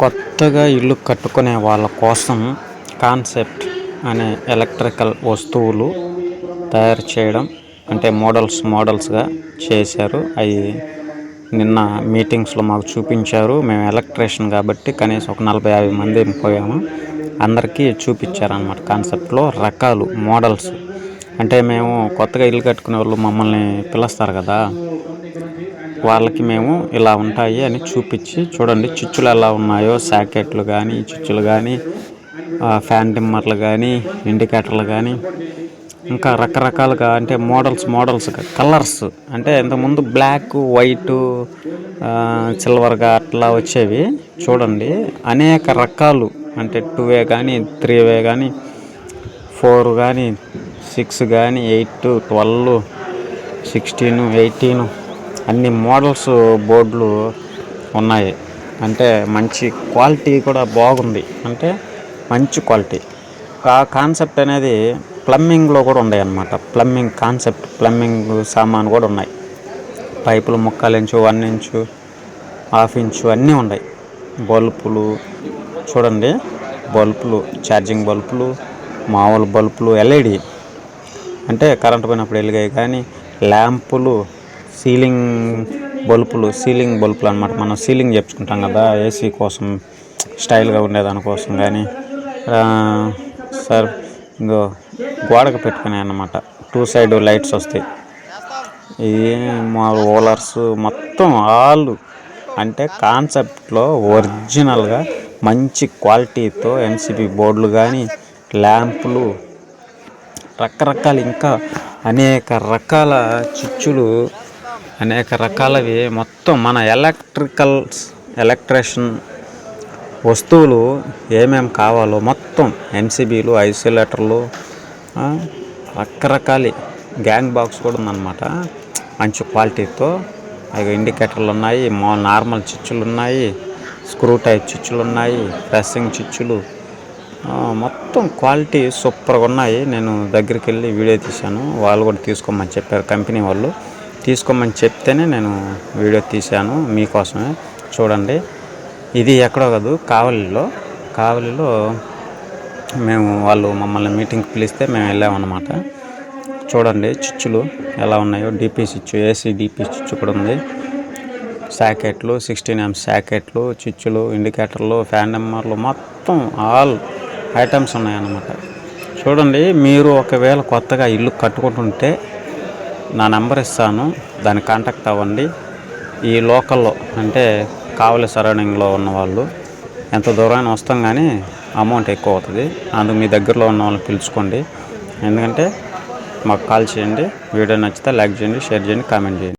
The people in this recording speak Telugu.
కొత్తగా ఇల్లు కట్టుకునే వాళ్ళ కోసం కాన్సెప్ట్ అనే ఎలక్ట్రికల్ వస్తువులు తయారు చేయడం అంటే మోడల్స్గా చేశారు. అవి నిన్న మీటింగ్స్లో మాకు చూపించారు. మేము ఎలక్ట్రీషియన్ కాబట్టి కనీసం ఒక 40-50 మంది పోయాము. అందరికీ చూపించారన్నమాట. కాన్సెప్ట్లో రకాలు మోడల్స్ అంటే మేము కొత్తగా ఇల్లు కట్టుకునే వాళ్ళు మమ్మల్ని పిలుస్తారు కదా, వాళ్ళకి మేము ఇలా ఉంటాయి అని చూపించి చూడండి చిచ్చులు ఎలా ఉన్నాయో, సాకెట్లు కానీ చిచ్చులు కానీ ఫ్యాన్ డిమ్మర్లు కానీ ఇండికేటర్లు కానీ ఇంకా రకరకాలుగా అంటే మోడల్స్గా కలర్స్ అంటే ఇంతకుముందు బ్లాక్ వైట్ సిల్వర్గా అట్లా వచ్చేవి. చూడండి అనేక రకాలు అంటే 2 కానీ 3 కానీ 4 కానీ 6 కానీ 8 12 16 18 అన్ని మోడల్స్ బోర్డులు ఉన్నాయి. అంటే మంచి క్వాలిటీ కూడా బాగుంది, అంటే మంచి క్వాలిటీ. ఆ కాన్సెప్ట్ అనేది ప్లంబింగ్లో కూడా ఉన్నాయి అన్నమాట. ప్లంబింగ్ సామాను కూడా ఉన్నాయి. పైపులు 3/4 ఇంచు 1 ఇంచు 1/2 ఇంచు అన్నీ ఉన్నాయి. బల్బులు చూడండి, బల్బులు ఛార్జింగ్ బల్బులు, మామూలు బల్బులు, LED అంటే కరెంటు పోయినప్పుడు వెలిగాయి కానీ, ల్యాంపులు, సీలింగ్ బల్బులు అన్నమాట. మనం సీలింగ్ చెప్పుకుంటాం కదా ఏసీ కోసం స్టైల్గా ఉండేదానికోసం కానీ సార్ ఇంకో గోడకు పెట్టుకునే అన్నమాట. 2 సైడ్ లైట్స్ వస్తాయి. ఇది మా ఓలర్స్ మొత్తం ఆల్ అంటే కాన్సెప్ట్లో ఒరిజినల్గా మంచి క్వాలిటీతో MCB బోర్డులు కానీ, ల్యాంపులు, రకరకాలు ఇంకా అనేక రకాల చిచ్చులు, అనేక రకాలవి మొత్తం మన ఎలక్ట్రీషియన్ వస్తువులు ఏమేమి కావాలో మొత్తం MCBలు, ఐసోలేటర్లు, రకరకాల గ్యాంగ్ బాక్స్ కూడా ఉందన్నమాట. మంచి క్వాలిటీతో ఇండికేటర్లు ఉన్నాయి, నార్మల్ చిచ్చులు ఉన్నాయి, స్క్రూ టైప్ చిచ్చులు ఉన్నాయి, ప్రెస్సింగ్ చిచ్చులు, మొత్తం క్వాలిటీ సూపర్గా ఉన్నాయి. నేను దగ్గరికి వెళ్ళి వీడియో తీశాను. వాళ్ళు కూడా తీసుకోమని చెప్పారు, కంపెనీ వాళ్ళు తీసుకోమని చెప్తేనే నేను వీడియో తీశాను మీకోసమే. చూడండి, ఇది ఎక్కడో కాదు, కావలిలో మేము వాళ్ళు మమ్మల్ని మీటింగ్కి పిలిస్తే మేము వెళ్ళామన్నమాట. చూడండి చిచ్చులు ఎలా ఉన్నాయో, DP చిచ్చు, AC DP చిచ్చు కూడా ఉంది. సాకెట్లు 16 amp సాకెట్లు, చిచ్చులు, ఇండికేటర్లు, ఫ్యాన్ నెంబర్లు మొత్తం ఆల్ ఐటమ్స్ ఉన్నాయన్నమాట. చూడండి, మీరు ఒకవేళ కొత్తగా ఇల్లు కట్టుకుంటుంటే నా నెంబర్ ఇస్తాను, దాన్ని కాంటాక్ట్ అవ్వండి. ఈ లోకల్లో అంటే కావలి సరౌండింగ్లో ఉన్నవాళ్ళు ఎంత దూరమైనా వస్తాం కానీ అమౌంట్ ఎక్కువ అవుతుంది. అందుకు మీ దగ్గరలో ఉన్న వాళ్ళని పిలుచుకోండి. ఎందుకంటే మాకు కాల్ చేయండి. వీడియో నచ్చితే లైక్ చేయండి, షేర్ చేయండి, కామెంట్ చేయండి.